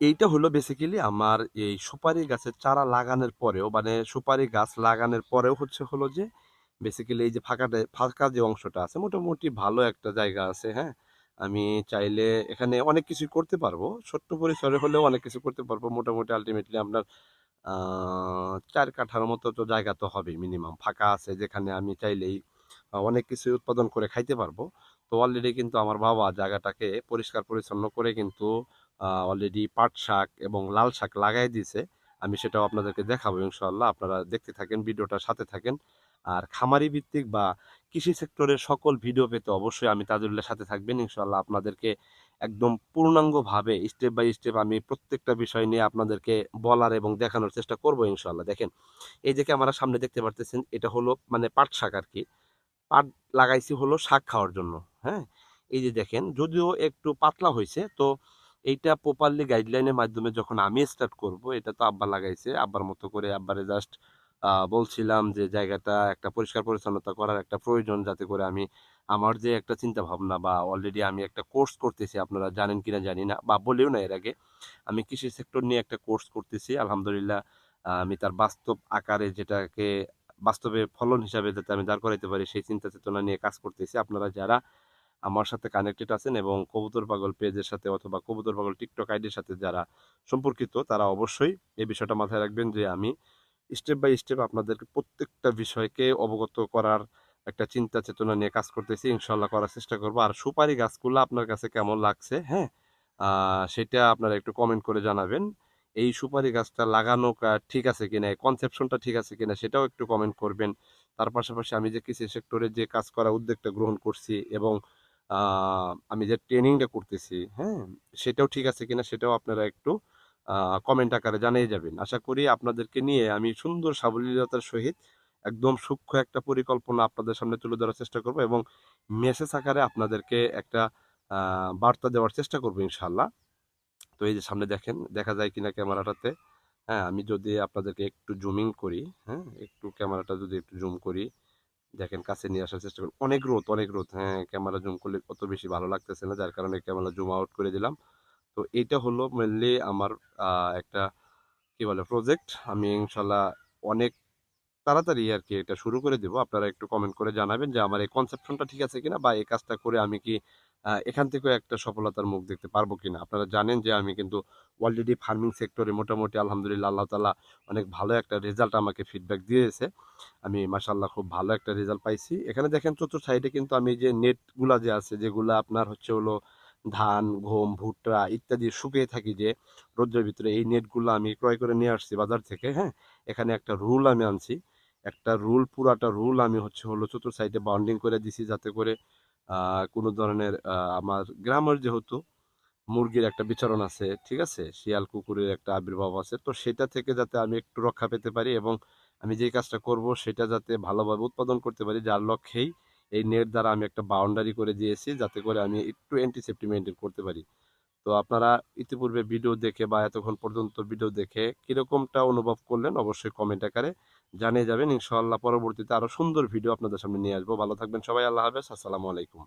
এইটা হলো বেসিক্যালি আমার এই সুপারি গাছের চারা লাগানোর পরেও মানে সুপারি গাছ লাগানোর পরেও হলো যে বেসিক্যালি এই যে ফাঁকা যে অংশটা আছে মোটামুটি ভালো একটা জায়গা আছে, হ্যাঁ। আমি চাইলে এখানে অনেক কিছুই করতে পারবো, ছোট্ট পরিসরে হলেও অনেক কিছু করতে পারবো। মোটামুটি আলটিমেটলি আপনার ৪ কাঠার মতো তো জায়গা তো হবেই মিনিমাম ফাঁকা আছে, যেখানে আমি চাইলেই অনেক কিছু উৎপাদন করে খাইতে পারবো। তো অলরেডি কিন্তু আমার বাবা জায়গাটাকে পরিষ্কার পরিচ্ছন্ন করে কিন্তু অলরেডি পাট শাক এবং লাল শাক লাগাই দিয়েছে। আমি সেটাও আপনাদেরকে দেখাবো ইনশাআল্লাহ। আপনারা দেখতে থাকেন, ভিডিওটার সাথে থাকেন। আর খামারি ভিত্তিক বা কৃষি সেক্টরের সকল ভিডিও পেতে অবশ্যই আমি তাজুল্লাহর সাথে থাকবেন ইনশাআল্লাহ। আপনাদেরকে একদম পূর্ণাঙ্গভাবে স্টেপ বাই স্টেপ আমি প্রত্যেকটা বিষয় নিয়ে আপনাদেরকে বলার এবং দেখানোর চেষ্টা করবো ইনশাআল্লাহ। দেখেন, এই যে ক্যামেরার সামনে দেখতে পারতেছেন, এটা হলো মানে পাট শাক আর কি। পাট লাগাইছি হলো শাক খাওয়ার জন্য, হ্যাঁ। এই যে দেখেন, যদিও একটু পাতলা হয়েছে, তো এইটা প্রপারলি গাইডলাইনের মাধ্যমে যখন আমি স্টার্ট করব, এটা তো আব্বা লাগাইছে, আব্বার মতো করে আব্বারে জাস্ট বলছিলাম যে জায়গাটা একটা পরিষ্কার পরিচ্ছন্নতা করার একটা প্রয়োজন, যাতে করে আমি আমার যে একটা চিন্তা ভাবনা বা অলরেডি আমি একটা কোর্স করতেছি, আপনারা জানেন কিনা জানি না বা বলেও না এর আগে, আমি কৃষি সেক্টর নিয়ে একটা কোর্স করতেছি আলহামদুলিল্লাহ। আমি তার বাস্তব আকারে যেটাকে বাস্তবে ফলন হিসাবে যাতে আমি দাঁড় করাইতে পারি সেই চিন্তা চেতনা নিয়ে কাজ করতেছি। আপনারা যারা আমার সাথে কানেক্টেড আছেন এবং কবুতর পাগল পেজের সাথে অথবা কবুতর পাগল টিকটক আইডির সাথে যারা সম্পর্কিত, তারা অবশ্যই এই বিষয়টা মাথায় রাখবেন যে আমি স্টেপ বাই স্টেপ আপনাদেরকে প্রত্যেকটা বিষয়কে অবগত করার একটা চিন্তা চেতনা নিয়ে কাজ করতেছি। ইনশাল্লাহ করার চেষ্টা করবো। আর সুপারি গাছগুলো আপনার কাছে কেমন লাগছে, হ্যাঁ, সেটা আপনারা একটু কমেন্ট করে জানাবেন। এই সুপারি গাছটা লাগানো ঠিক আছে কিনা, এই কনসেপশনটা ঠিক আছে কিনা সেটাও একটু কমেন্ট করবেন। তার পাশাপাশি আমি যে কৃষি সেক্টরে যে কাজ করার উদ্যোগটা গ্রহণ করছি এবং আমি যে ট্রেনিংটা করতেছি, হ্যাঁ, সেটাও ঠিক আছে কিনা সেটাও আপনারা একটু কমেন্ট আকারে জানিয়ে যাবেন। আশা করি আপনাদেরকে নিয়ে আমি সুন্দর সাবলীলতার সহিত একদম সূক্ষ্ম একটা পরিকল্পনা আপনাদের সামনে তুলে ধরার চেষ্টা করব এবং মেসেজ আকারে আপনাদেরকে একটা বার্তা দেওয়ার চেষ্টা করবো ইনশাল্লাহ। তো এই যে সামনে দেখেন, দেখা যায় কিনা ক্যামেরাটাতে, হ্যাঁ, আমি যদি আপনাদেরকে একটু জুমিং করি, হ্যাঁ, একটু ক্যামেরাটা যদি একটু জুম করি, দেখেন কাছে নিয়ে আসার চেষ্টা করুন। অনেক রোদ, অনেক রোদ, হ্যাঁ, ক্যামেরা জুম করলে অত বেশি ভালো লাগতেছে না, যার কারণে ক্যামেরা জুম আউট করে দিলাম। তো এটা হলো মেনলি আমার একটা কি বলে প্রজেক্ট। আমি ইনশাল্লাহ অনেক তাড়াতাড়ি আর কি এটা শুরু করে দিব। আপনারা একটু কমেন্ট করে জানাবেন যে আমার এই কনসেপশনটা ঠিক আছে কিনা বা এই কাজটা করে আমি কি এখান থেকেও একটা সফলতার মুখ দেখতে পারবো কিনা। আপনারা জানেন যে আমি কিন্তু অলরেডি ফার্মিং সেক্টরে মোটামুটি আলহামদুলিল্লাহ আল্লাহ তাআলা অনেক ভালো একটা রেজাল্ট আমাকে ফিডব্যাক দিয়েছে। আমি মাশাআল্লাহ খুব ভালো একটা রেজাল্ট পাইছি। এখানে দেখেন চতুর্থ সাইডে কিন্তু আমি যে নেটগুলা যে আছে, যেগুলা আপনার হলো ধান, গম, ভুট্টা ইত্যাদি শুকিয়ে থাকি যে রোদ্রের ভিতরে, এই নেটগুলো আমি ক্রয় করে নিয়ে আসছি বাজার থেকে, হ্যাঁ। এখানে একটা রুল আমি আনছি, একটা রুল, পুরাটা রুল আমি হলো চতুর্থ সাইডে বাউন্ডিং করে দিছি, যাতে করে কোনো ধরনের আমার গ্রামের যেহেতু মুরগির একটা বিচরণ আছে, ঠিক আছে, শিয়াল কুকুরের একটা আবির্ভাব আছে, তো সেটা থেকে যাতে আমি একটু রক্ষা পেতে পারি এবং আমি যেই কাজটা করব সেটা যাতে ভালোভাবে উৎপাদন করতে পারি, যার লক্ষ্যেই এই নেট দ্বারা আমি একটা বাউন্ডারি করে দিয়েছি, যাতে করে আমি একটু অ্যান্টিসেপ্টি মেনটেন করতে পারি। তো আপনারা ইতিপূর্বে ভিডিও দেখে বা এতক্ষণ পর্যন্ত ভিডিও দেখে কিরকমটা অনুভব করলেন অবশ্যই কমেন্ট আকারে জানিয়ে যাবেন। ইনশাআল্লাহ পরবর্তীতে আরো সুন্দর ভিডিও আপনাদের সামনে নিয়ে আসবো। ভালো থাকবেন সবাই। আল্লাহ হাফেজ। আসসালামু আলাইকুম।